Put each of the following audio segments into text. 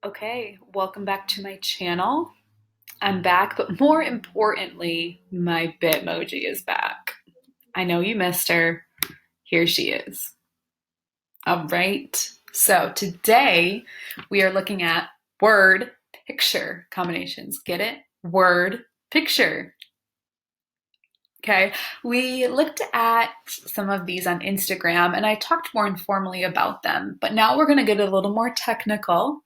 Okay, welcome back to my channel. I'm back, but more importantly, my Bitmoji is back. I know you missed her. Here she is. All right. So today we are looking at word picture combinations. Get it? Word picture. Okay, we looked at some of these on Instagram and I talked more informally about them, but now we're going to get a little more technical.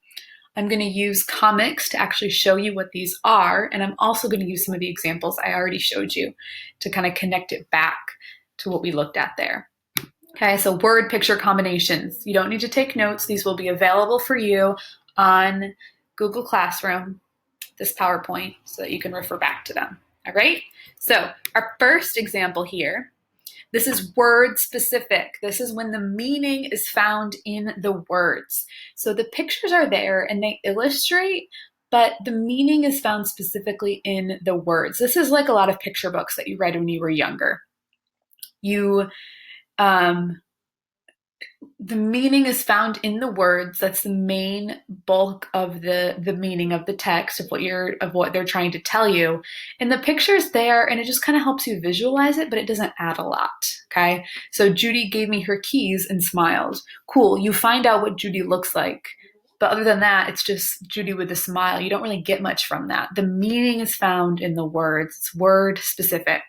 I'm going to use comics to actually show you what these are, and I'm also going to use some of the examples I already showed you to kind of connect it back to what we looked at there. Okay, so word picture combinations. You don't need to take notes. These will be available for you on Google Classroom, this PowerPoint, so that you can refer back to them. All right, so our first example here, this is word specific. This is when the meaning is found in the words. So the pictures are there and they illustrate, but the meaning is found specifically in the words. This is like a lot of picture books that you read when you were younger. The meaning is found in the words. That's the main bulk of the meaning of the text of what they're trying to tell you. And the picture's there and it just kind of helps you visualize it, but it doesn't add a lot. Okay. So Judy gave me her keys and smiled. Cool. You find out what Judy looks like. But other than that, it's just Judy with a smile. You don't really get much from that. The meaning is found in the words. It's word specific.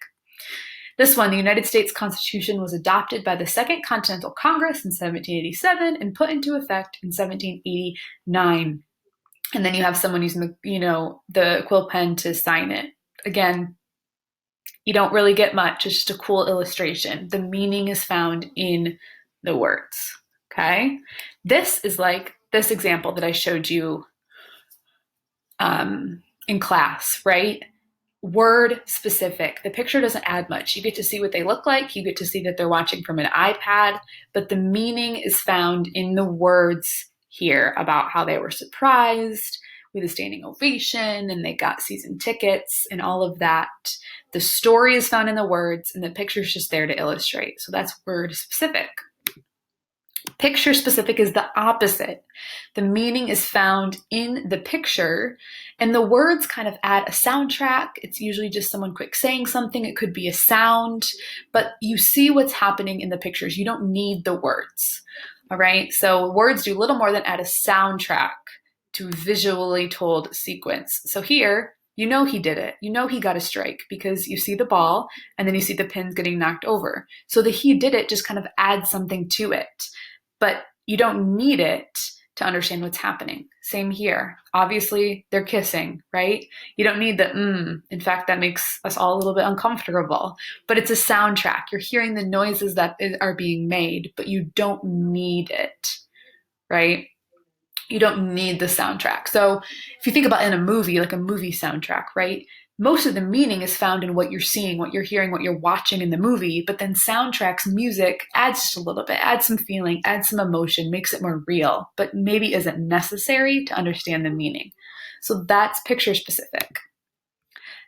This one, the United States Constitution was adopted by the Second Continental Congress in 1787 and put into effect in 1789. And then you have someone using the quill pen to sign it. Again, you don't really get much. It's just a cool illustration. The meaning is found in the words. Okay? This is like this example that I showed you in class, right? Word specific. The picture doesn't add much. You get to see what they look like. You get to see that they're watching from an iPad, but the meaning is found in the words here about how they were surprised with a standing ovation and they got season tickets and all of that. The story is found in the words and the picture is just there to illustrate. So that's word specific. Picture specific is the opposite. The meaning is found in the picture, and the words kind of add a soundtrack. It's usually just someone quick saying something. It could be a sound, but you see what's happening in the pictures. You don't need the words. All right. So words do little more than add a soundtrack to a visually told sequence. So here, you know he did it. You know he got a strike because you see the ball and then you see the pins getting knocked over. So the he did it just kind of adds something to it. But you don't need it to understand what's happening. Same here. Obviously, they're kissing, right? You don't need the In fact, that makes us all a little bit uncomfortable. But it's a soundtrack. You're hearing the noises that are being made, but you don't need it, right? You don't need the soundtrack. So if you think about in a movie, like a movie soundtrack, right? Most of the meaning is found in what you're seeing, what you're hearing, what you're watching in the movie, but then soundtracks, music adds just a little bit, adds some feeling, adds some emotion, makes it more real, but maybe isn't necessary to understand the meaning. So that's picture specific.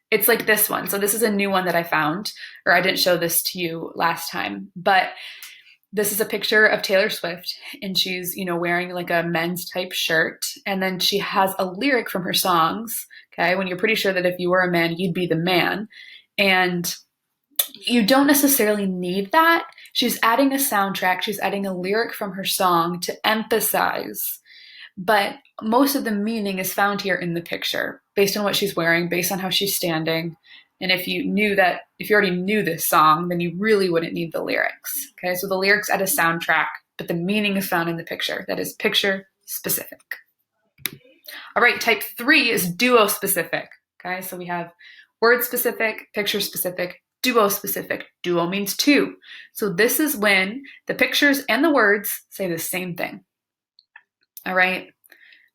It's like this one. So this is a new one that I found, or I didn't show this to you last time, but this is a picture of Taylor Swift and she's, wearing like a men's type shirt. And then she has a lyric from her songs. Okay. When you're pretty sure that if you were a man, you'd be the man. And you don't necessarily need that. She's adding a soundtrack. She's adding a lyric from her song to emphasize. But most of the meaning is found here in the picture based on what she's wearing, based on how she's standing. And if you already knew this song, then you really wouldn't need the lyrics. Okay, so the lyrics add a soundtrack, but the meaning is found in the picture. That is picture specific. All right, type 3 is duo specific. Okay, so we have word specific, picture specific, duo specific. Duo means two. So this is when the pictures and the words say the same thing. All right.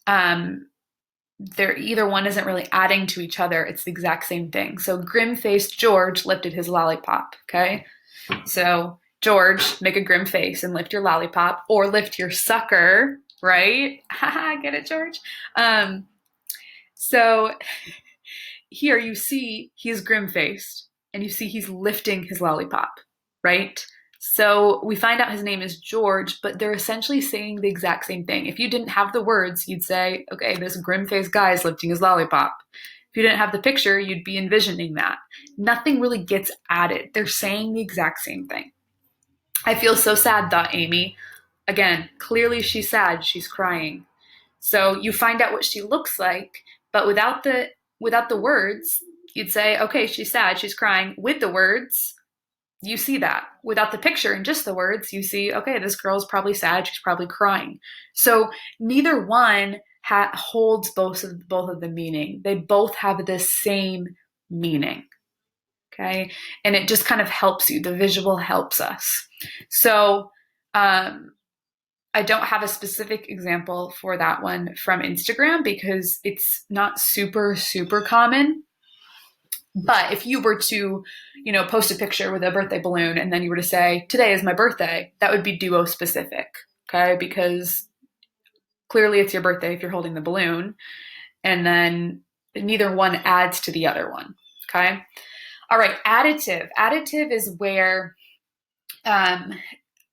Either one isn't really adding to each other. It's the exact same thing. So grim-faced George lifted his lollipop, okay? So George, make a grim face and lift your lollipop or lift your sucker, right? Haha, get it, George? So here you see he's grim-faced and you see he's lifting his lollipop, right? So we find out his name is George, but they're essentially saying the exact same thing. If you didn't have the words, you'd say, okay, this grim-faced guy is lifting his lollipop. If you didn't have the picture, you'd be envisioning that. Nothing really gets added. They're saying the exact same thing. I feel so sad, thought Amy. Again, clearly she's sad. She's crying. So you find out what she looks like, but without the words, you'd say, okay, she's sad, she's crying. With the words, you see that. Without the picture and just the words, you see, okay, this girl's probably sad, she's probably crying. So neither one holds both of the meaning. They both have the same meaning. Okay, and it just kind of helps you. The visual helps us. So I don't have a specific example for that one from Instagram because it's not super common. But if you were to, post a picture with a birthday balloon and then you were to say, today is my birthday, that would be duo specific, okay? Because clearly it's your birthday if you're holding the balloon, and then neither one adds to the other one, okay? All right, additive. Additive is where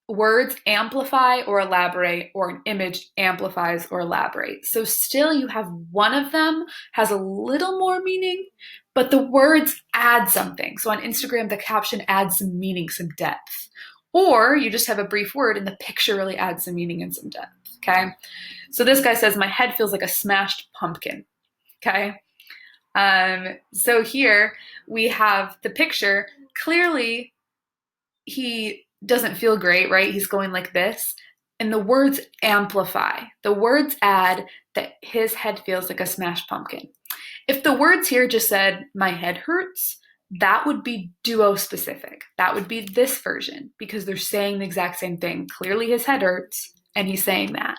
words amplify or elaborate, or an image amplifies or elaborates. So still you have one of them has a little more meaning, but the words add something. So on Instagram, the caption adds some meaning, some depth. Or you just have a brief word and the picture really adds some meaning and some depth, okay? So this guy says, my head feels like a smashed pumpkin, okay? So here we have the picture. Clearly, he doesn't feel great, right? He's going like this. And the words amplify. The words add that his head feels like a smashed pumpkin. If the words here just said, my head hurts, that would be duo specific. That would be this version because they're saying the exact same thing. Clearly his head hurts and he's saying that.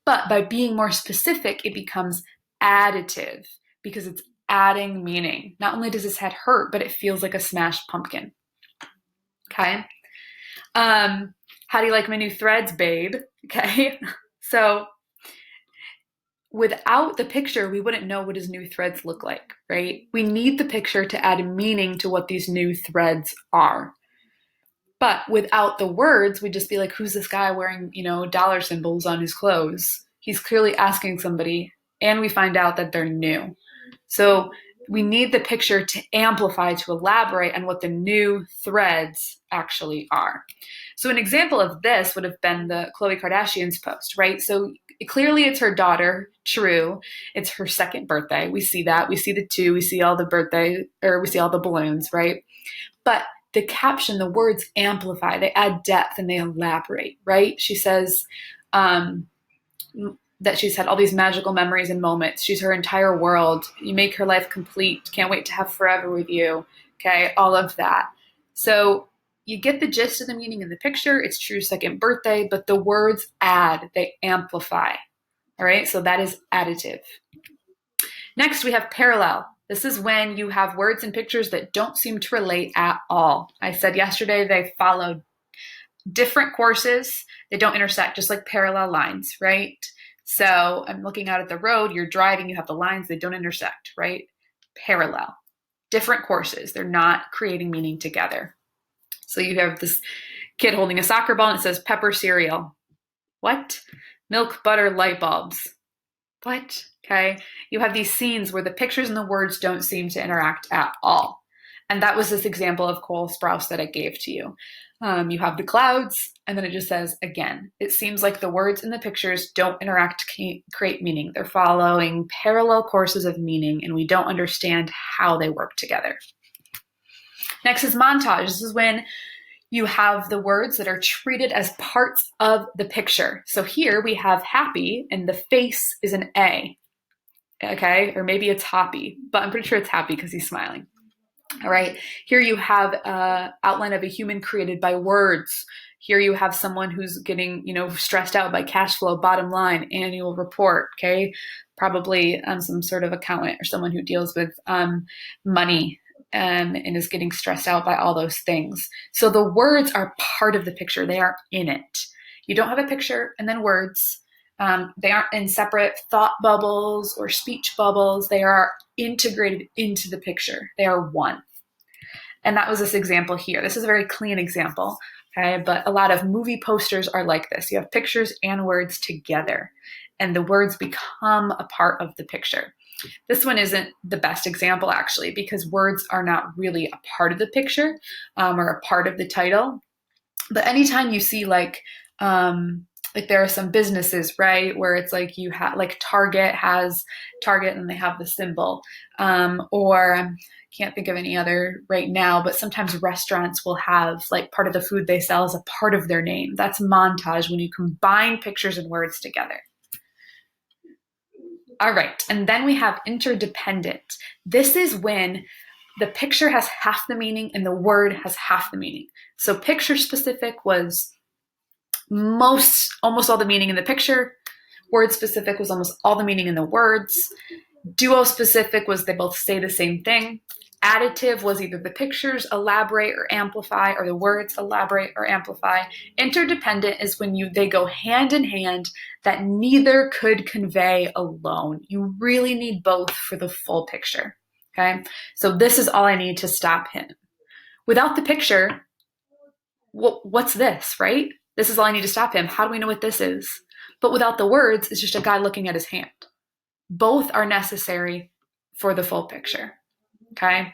But by being more specific, it becomes additive because it's adding meaning. Not only does his head hurt, but it feels like a smashed pumpkin. Okay. How do you like my new threads, babe? Okay. So without the picture, we wouldn't know what his new threads look like, right? We need the picture to add meaning to what these new threads are. But without the words, we'd just be like, who's this guy wearing, dollar symbols on his clothes? He's clearly asking somebody, and we find out that they're new. So we need the picture to amplify, to elaborate on what the new threads actually are. So an example of this would have been the Khloe Kardashian's post, right? So clearly it's her daughter, true. It's her second birthday. We see that. We see the two. We see all the balloons, right? But the caption, the words amplify. They add depth and they elaborate, right? She says, that she's had all these magical memories and moments. She's her entire world. You make her life complete. Can't wait to have forever with you. Okay, all of that. So you get the gist of the meaning in the picture. It's true second birthday, but the words add, they amplify. All right, so that is additive. Next, we have parallel. This is when you have words and pictures that don't seem to relate at all. I said yesterday they follow different courses. They don't intersect, just like parallel lines, right? So I'm looking out at the road, you're driving, you have the lines, they don't intersect, right? Parallel. Different courses. They're not creating meaning together. So you have this kid holding a soccer ball and it says pepper cereal. What? Milk, butter, light bulbs. What? Okay. You have these scenes where the pictures and the words don't seem to interact at all. And that was this example of Cole Sprouse that I gave to you. You have the clouds, and then it just says, again, it seems like the words and the pictures don't interact to create meaning. They're following parallel courses of meaning, and we don't understand how they work together. Next is montage. This is when you have the words that are treated as parts of the picture. So here we have happy, and the face is an A, okay? Or maybe it's happy, but I'm pretty sure it's happy because he's smiling. All right, here you have an outline of a human created by words. Here you have someone who's getting, stressed out by cash flow, bottom line, annual report, okay? Probably some sort of accountant or someone who deals with money and is getting stressed out by all those things. So the words are part of the picture. They are in it. You don't have a picture and then words. They aren't in separate thought bubbles or speech bubbles. They are integrated into the picture. They are one. And that was this example here. This is a very clean example. Okay, but a lot of movie posters are like this. You have pictures and words together, and the words become a part of the picture. This one isn't the best example, actually, because words are not really a part of the picture or a part of the title. But anytime you see like there are some businesses, right, where it's like you have like Target has Target and they have the symbol, or I can't think of any other right now, but sometimes restaurants will have like part of the food they sell as a part of their name. That's montage when you combine pictures and words together. All right, and then we have interdependent. This is when the picture has half the meaning and the word has half the meaning. So picture specific was almost all the meaning in the picture. Word specific was almost all the meaning in the words. Duo specific was they both say the same thing. Additive was either the pictures elaborate or amplify, or the words elaborate or amplify. Interdependent is when they go hand in hand, that neither could convey alone. You really need both for the full picture. Okay, so this is all I need to stop him. Without the picture, what's this, right? This is all I need to stop him. How do we know what this is? But without the words, it's just a guy looking at his hand. Both are necessary for the full picture. Okay?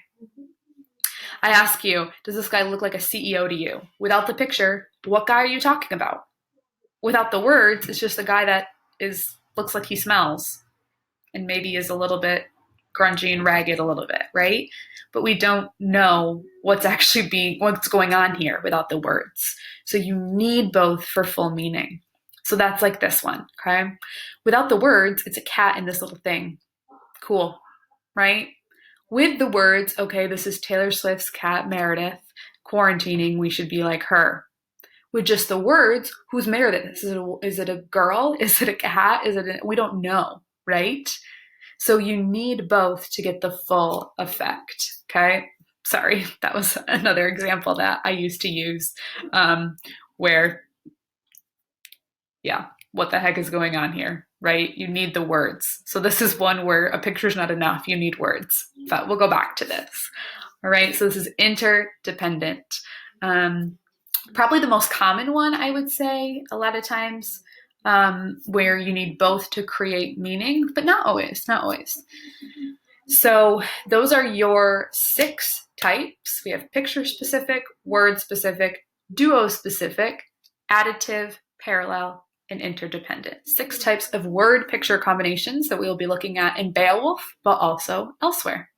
I ask you, does this guy look like a CEO to you? Without the picture, what guy are you talking about? Without the words, it's just a guy that looks like he smells and maybe is a little bit grungy and ragged a little bit, right? But we don't know what's going on here without the words. So you need both for full meaning. So that's like this one, okay? Without the words, it's a cat in this little thing. Cool, right? With the words, okay, this is Taylor Swift's cat, Meredith, quarantining, we should be like her. With just the words, who's Meredith? Is it a girl? Is it a cat? We don't know, right? So you need both to get the full effect, okay? Sorry, that was another example that I used to use where, yeah, what the heck is going on here, right? You need the words. So this is one where a picture's not enough, you need words. But we'll go back to this, all right? So this is interdependent. Probably the most common one, I would say, a lot of times, where you need both to create meaning, but not always. So those are your 6 types. We have picture specific, word specific, duo specific, additive, parallel, and interdependent. 6 types of word picture combinations that we will be looking at in Beowulf, but also elsewhere.